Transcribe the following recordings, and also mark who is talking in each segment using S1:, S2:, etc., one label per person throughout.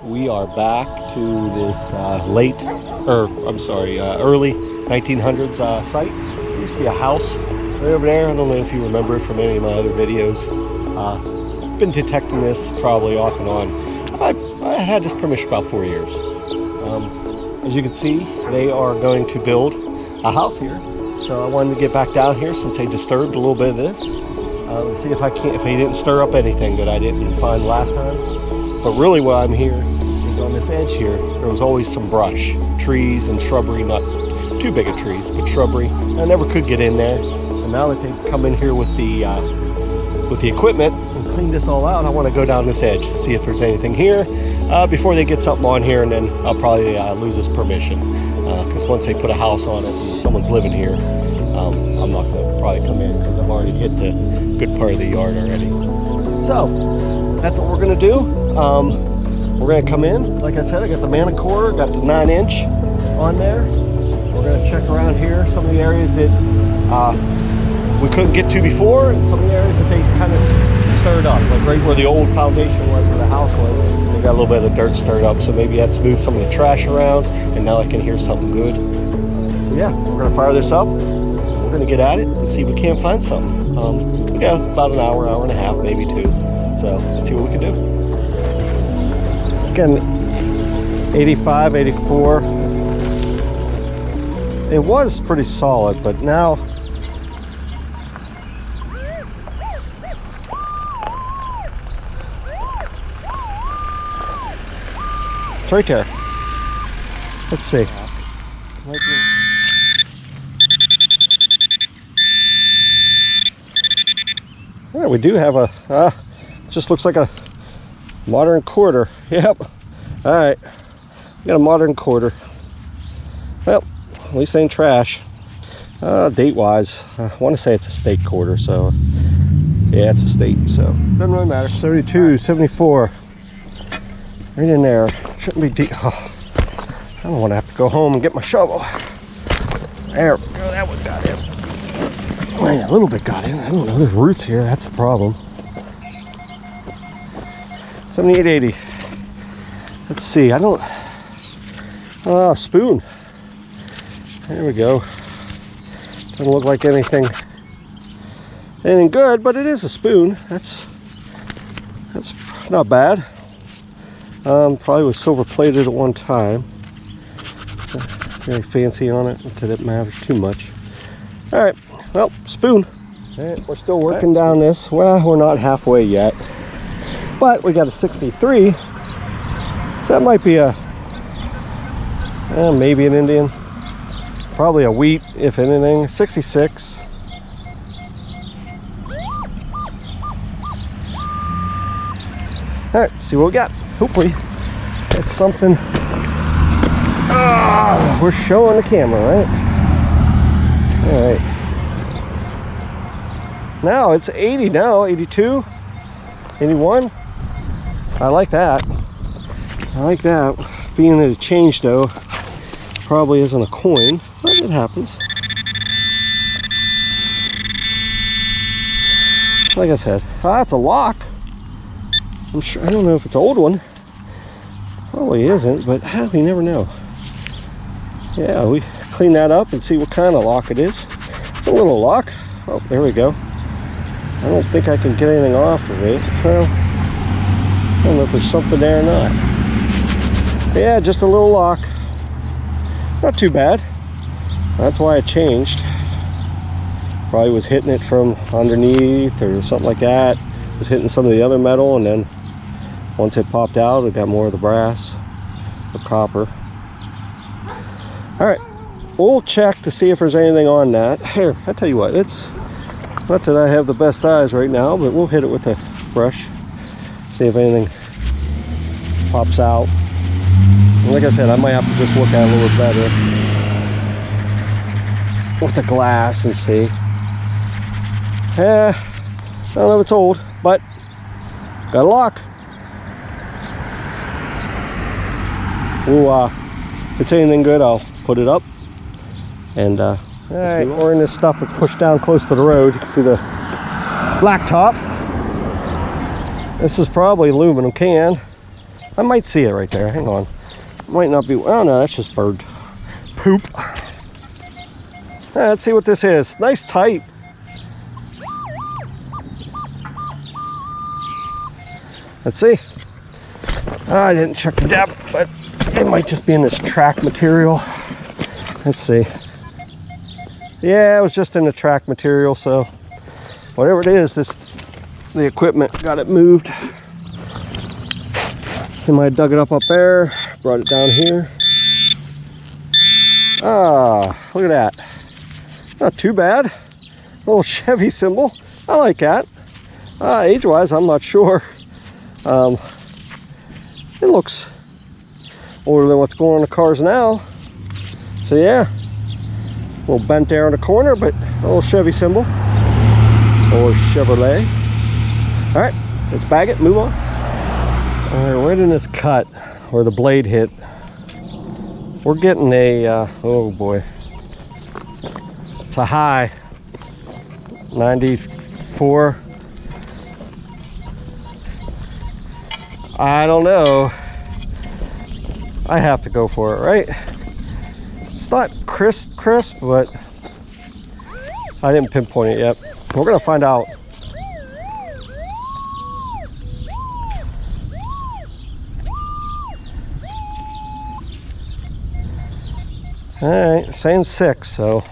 S1: We are back to this early 1900s site. It used to be a house right over there. I don't know if you remember it from any of my other videos. Been detecting this probably off and on. I had this permission about 4 years. As you can see, they are going to build a house here. So I wanted to get back down here since they disturbed a little bit of this. See if they didn't stir up anything that I didn't find last time. But really what I'm here is on this edge here, there was always some brush, trees and shrubbery, not too big of trees, but shrubbery. I never could get in there. So now that they've come in here with the equipment and cleaned this all out, I want to go down this edge, see if there's anything here before they get something on here, and then I'll probably lose this permission. Because once they put a house on it and someone's living here, I'm not going to probably come in because I've already hit the good part of the yard already. So that's what we're going to do. We're going to come in. Like I said, I got the manticore, got the 9-inch on there. We're going to check around here, some of the areas that we couldn't get to before, and some of the areas that they kind of stirred up, like right where the old foundation was, where the house was. They got a little bit of the dirt stirred up, so maybe that's moved some of the trash around, and now I can hear something good. So yeah, we're going to fire this up. We're going to get at it and see if we can't find something. We got about an hour and a half, maybe 2. So let's see what we can do. Again, 85, 84. It was pretty solid, but now it's right there. Let's see. Yeah, we do have a, it just looks like a modern quarter. Yep. All right. We got a modern quarter. Well, at least they ain't trash. Date-wise, I want to say it's a state quarter, so yeah, it's a state, so doesn't really matter. 72, 74. Right in there. Shouldn't be deep. Oh, I don't want to have to go home and get my shovel. There we go. That one got in. Man, a little bit got in. I don't know. There's roots here. That's a problem. 78, 80. Let's see. I don't. Spoon. There we go. Doesn't look like anything good, but it is a spoon. That's not bad. Probably was silver plated at one time. Very fancy on it. Not that it matters too much. All right. Well, spoon. Right, we're still working down this. Well, we're not halfway yet, but we got a 63. So that might be a maybe an Indian. Probably a wheat, if anything. 66. All right, see what we got. Hopefully, it's something. We're showing the camera, right? All right. Now it's 80 now, 82, 81. I like that. I like that. Being that it changed though, probably isn't a coin, but it happens. Like I said, that's a lock. I'm sure, I don't know if it's an old one. Probably isn't, but you never know. Yeah, we clean that up and see what kind of lock it is. It's a little lock. Oh, there we go. I don't think I can get anything off of it. Well, I don't know if there's something there or not. Yeah, just a little lock. Not too bad. That's why it changed. Probably was hitting it from underneath or something like that. Was hitting some of the other metal, and then once it popped out, it got more of the brass or copper. All right, we'll check to see if there's anything on that. Here, I tell you what, it's not that I have the best eyes right now, but we'll hit it with a brush, see if anything pops out. And like I said, I might have to just look at it a little better with the glass and see. I don't know if it's old, but got a lock. We'll, if it's anything good, I'll put it up. And all right, we're in this stuff that's pushed down close to the road. You can see the black top. This is probably aluminum can. I might see it right there. Hang on. Might not be. Oh no, that's just bird poop. Let's see what this is. Nice tight. Let's see. I didn't check the depth, but it might just be in this track material. Let's see. Yeah, it was just in the track material, so whatever it is, the equipment got it moved. I might have dug it up there, brought it down here. Ah, look at that. Not too bad. Little Chevy symbol. I like that. Age-wise, I'm not sure. It looks older than what's going on in the cars now. So yeah, a little bent there in the corner, but a little Chevy symbol. Or Chevrolet. All right, let's bag it, move on. All right, right in this cut where the blade hit, we're getting a, oh boy, it's a high, 94. I don't know. I have to go for it, right? It's not crisp, but I didn't pinpoint it yet. We're gonna find out. All right, saying 6, so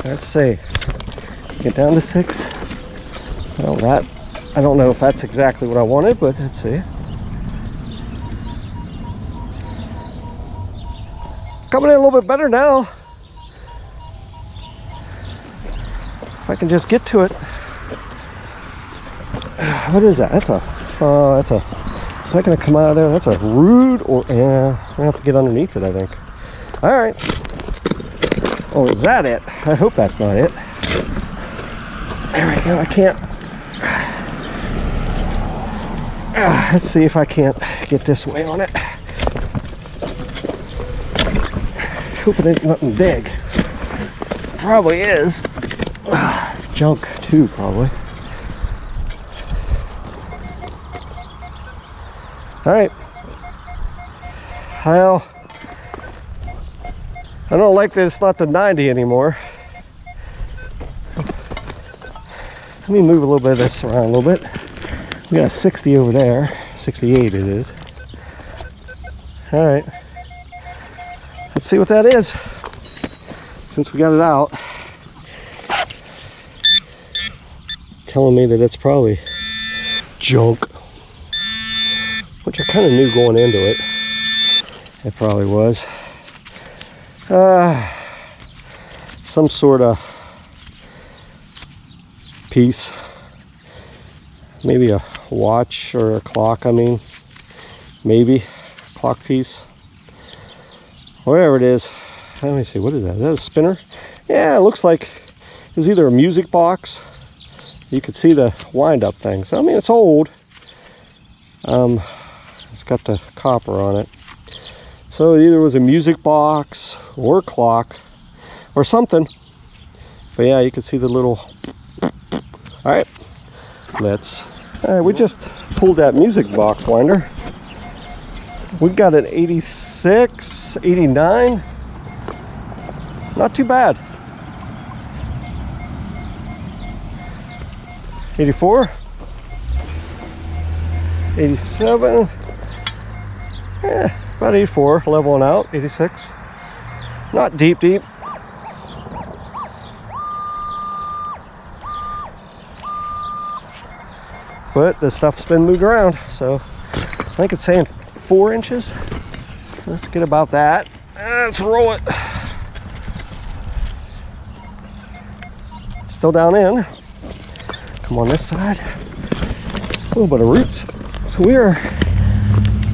S1: let's see. Get down to 6. Well, that, I don't know if that's exactly what I wanted, but let's see. Coming in a little bit better now. If I can just get to it. What is that? That's a, is that gonna come out of there? That's a rude, or, yeah, I'm gonna have to get underneath it, I think. All right. Oh, is that it? I hope that's not it. There we go, I can't. Let's see if I can't get this way on it. Hoping it's nothing big. Probably is. Junk too, probably. All right. Well, I don't like that it's not the 90 anymore. Let me move a little bit of this around a little bit. We got a 60 over there. 68 it is. All right. Let's see what that is. Since we got it out. Telling me that it's probably junk. Which I kind of knew going into it. It probably was. Some sort of piece. Maybe a watch or a clock, I mean. Maybe. Clock piece. Whatever it is. Let me see, what is that? Is that a spinner? Yeah, it looks like it was either a music box. You could see the wind-up thing. So, I mean, it's old. It's got the copper on it. So it either was a music box or a clock or something. But yeah, you can see the little... All right, all right, we just pulled that music box winder. We got an 86, 89. Not too bad. 84, 87, about 84, leveling out, 86. Not deep. But the stuff's been moved around, so I think it's saying 4 inches. So let's get about that. Let's roll it. Still down in. Come on this side. A little bit of roots. So we're,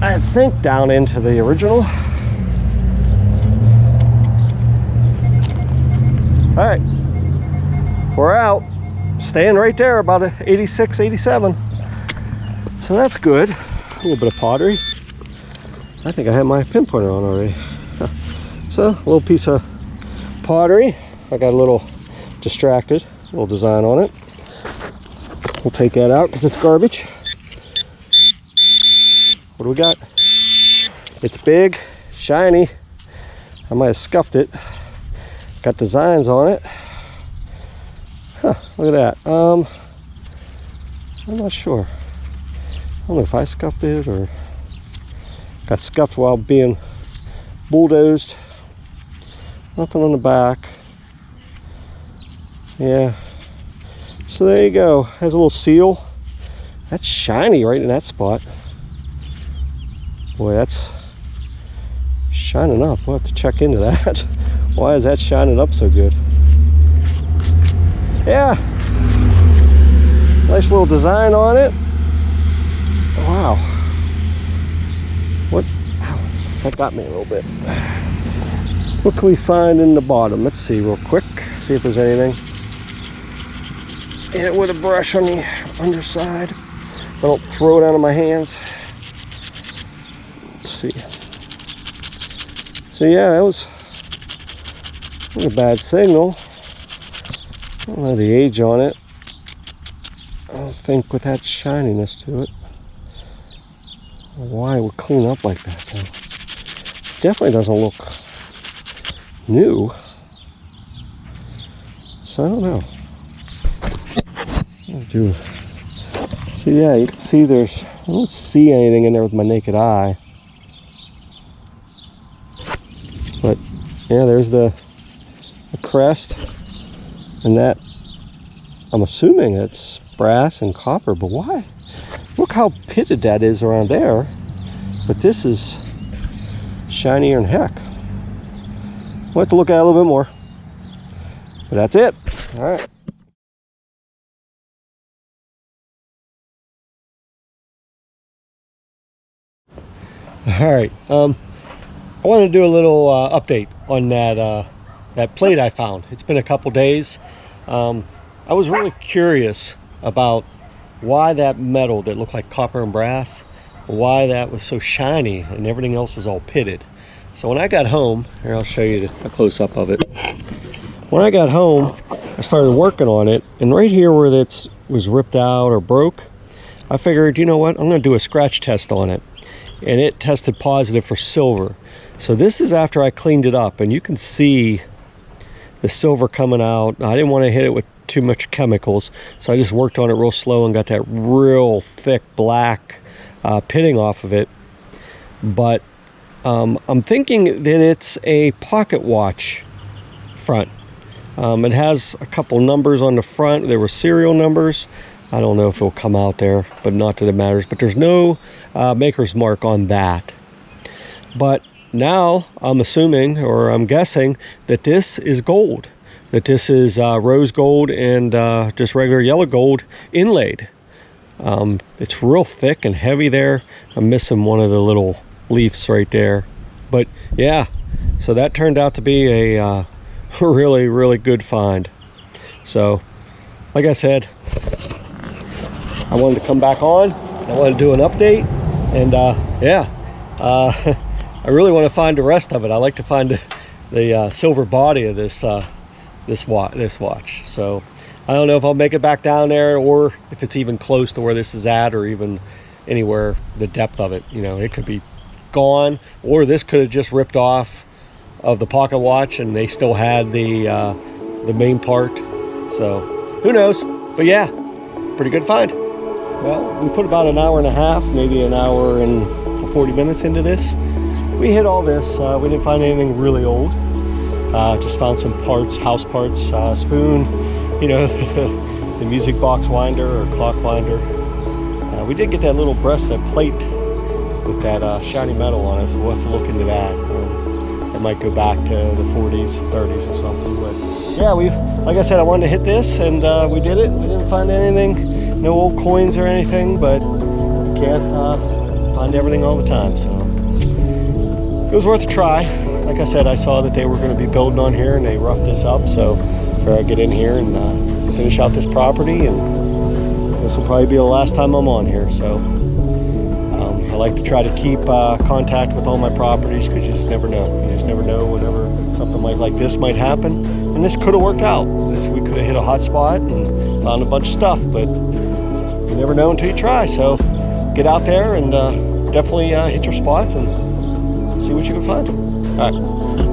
S1: I think, down into the original. All right, we're out. Staying right there, about a 86, 87. So that's good. A little bit of pottery. I think I have my pinpointer on already. So a little piece of pottery. I got a little distracted, a little design on it. We'll take that out because it's garbage. What do we got? It's big, shiny. I might have scuffed it. Got designs on it. Huh, look at that. I'm not sure. I don't know if I scuffed it or got scuffed while being bulldozed. Nothing on the back. Yeah. So there you go. Has a little seal. That's shiny right in that spot. Boy, that's shining up. We'll have to check into that. Why is that shining up so good? Yeah. Nice little design on it. Wow. What? Ow, that got me a little bit. What can we find in the bottom? Let's see real quick. See if there's anything. Hit it with a brush on the underside. If I don't throw it out of my hands. Let's see. So yeah, that was a bad signal. I don't know the age on it. I don't think with that shininess to it. Why it would clean up like that though. Definitely doesn't look new. So I don't know. So yeah, you can see I don't see anything in there with my naked eye. But yeah, there's the crest, and that, I'm assuming it's brass and copper, but why? Look how pitted that is around there. But this is shinier than heck. We'll have to look at it a little bit more. But that's it. All right. All right. I want to do a little update on that plate I found. It's been a couple days. I was really curious about why that metal that looked like copper and brass, why that was so shiny and everything else was all pitted. So when I got home, here I'll show you a close-up of it. When I got home, I started working on it, and right here where it was ripped out or broke, I figured, you know what, I'm going to do a scratch test on it. And it tested positive for silver. So this is after I cleaned it up, and you can see the silver coming out. I didn't want to hit it with too much chemicals, so I just worked on it real slow and got that real thick black pitting off of it. But I'm thinking that it's a pocket watch front. It has a couple numbers on the front. There were serial numbers. I don't know if it'll come out there, but not that it matters. But there's no maker's mark on that. But now I'm assuming, or I'm guessing, that this is gold. That this is rose gold and just regular yellow gold inlaid. It's real thick and heavy there. I'm missing one of the little leaves right there. But yeah, so that turned out to be a really, really good find. So, like I said, I wanted to come back on. I wanted to do an update, and I really want to find the rest of it. I like to find the silver body of this watch. So I don't know if I'll make it back down there, or if it's even close to where this is at, or even anywhere the depth of it. You know, it could be gone, or this could have just ripped off of the pocket watch, and they still had the main part. So who knows? But yeah, pretty good find. Well, we put about an hour and a half, maybe an hour and 40 minutes into this. We hit all this. We didn't find anything really old. Just found some parts, house parts, spoon, you know, the music box winder or clock winder. We did get that little bracelet plate with that shiny metal on it, so we'll have to look into that. It might go back to the 40s, 30s or something. But yeah, like I said, I wanted to hit this, and we did it. We didn't find anything. No old coins or anything, but you can't find everything all the time, so it was worth a try. Like I said, I saw that they were going to be building on here, and they roughed this up, so I get in here and finish out this property, and this will probably be the last time I'm on here. So I like to try to keep contact with all my properties, because you just never know. You just never know whenever something like this might happen, and this could have worked out. We could have hit a hot spot and found a bunch of stuff, but you never know until you try. So get out there and definitely hit your spots and see what you can find. All right.